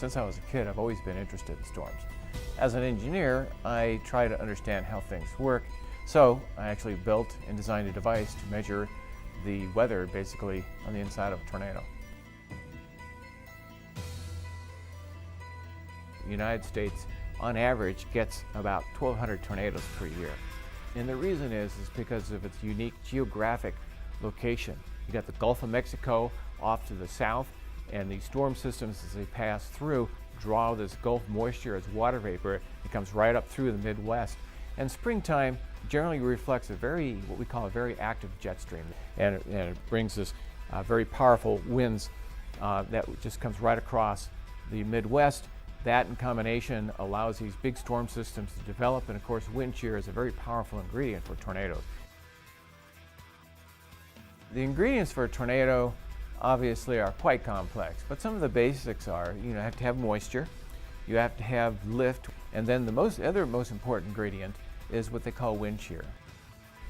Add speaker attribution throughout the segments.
Speaker 1: since I was a kid, I've always been interested in storms. As an engineer, I try to understand how things work, so I actually built and designed a device to measure the weather basically on the inside of a tornado. The United States, on average, gets about 1,200 tornadoes per year. And the reason is because of its unique geographic location. You got the Gulf of Mexico off to the south, and these storm systems, as they pass through, draw this Gulf moisture as water vapor. It comes right up through the Midwest. And springtime generally reflects what we call a very active jet stream. And it brings this very powerful winds that just comes right across the Midwest. That in combination allows these big storm systems to develop, and of course wind shear is a very powerful ingredient for tornadoes. The ingredients for a tornado obviously are quite complex, but some of the basics are, you have to have moisture, you have to have lift, and then the other most important ingredient is what they call wind shear.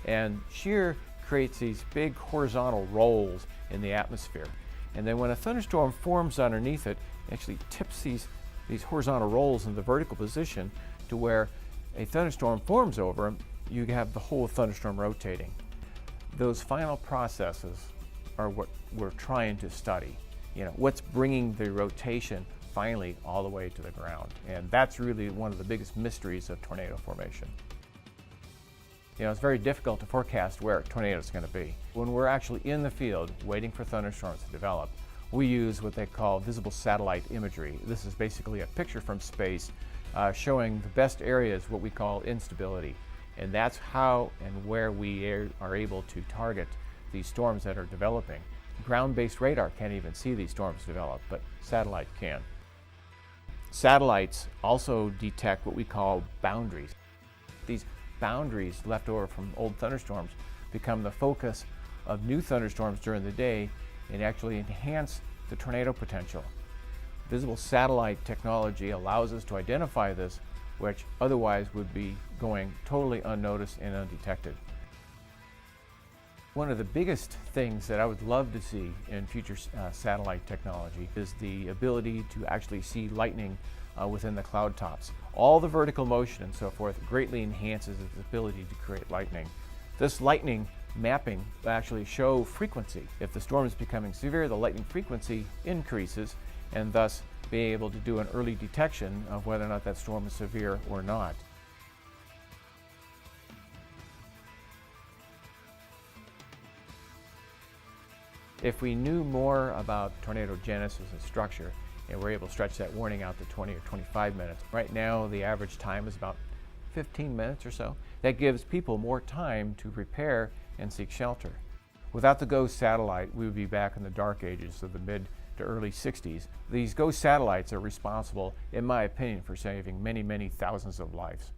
Speaker 1: And shear creates these big horizontal rolls in the atmosphere. And then when a thunderstorm forms underneath it, it actually tips these horizontal rolls in the vertical position to where a thunderstorm forms over them, you have the whole thunderstorm rotating. Those final processes are what we're trying to study. What's bringing the rotation finally all the way to the ground. And that's really one of the biggest mysteries of tornado formation. It's very difficult to forecast where a tornado is going to be. When we're actually in the field waiting for thunderstorms to develop, we use what they call visible satellite imagery. This is basically a picture from space showing the best areas, what we call instability. And that's how and where we are able to target these storms that are developing. Ground-based radar can't even see these storms develop, but satellite can. Satellites also detect what we call boundaries. These boundaries left over from old thunderstorms become the focus of new thunderstorms during the day and actually enhance the tornado potential. Visible satellite technology allows us to identify this, which otherwise would be going totally unnoticed and undetected. One of the biggest things that I would love to see in future satellite technology is the ability to actually see lightning within the cloud tops. All the vertical motion and so forth greatly enhances its ability to create lightning. This lightning mapping will actually show frequency. If the storm is becoming severe, the lightning frequency increases, and thus being able to do an early detection of whether or not that storm is severe or not. If we knew more about tornado genesis and structure, and we're able to stretch that warning out to 20 or 25 minutes. Right now, the average time is about 15 minutes or so. That gives people more time to prepare and seek shelter. Without the GOES satellite, we would be back in the dark ages of the mid to early 60s. These GOES satellites are responsible, in my opinion, for saving many, many thousands of lives.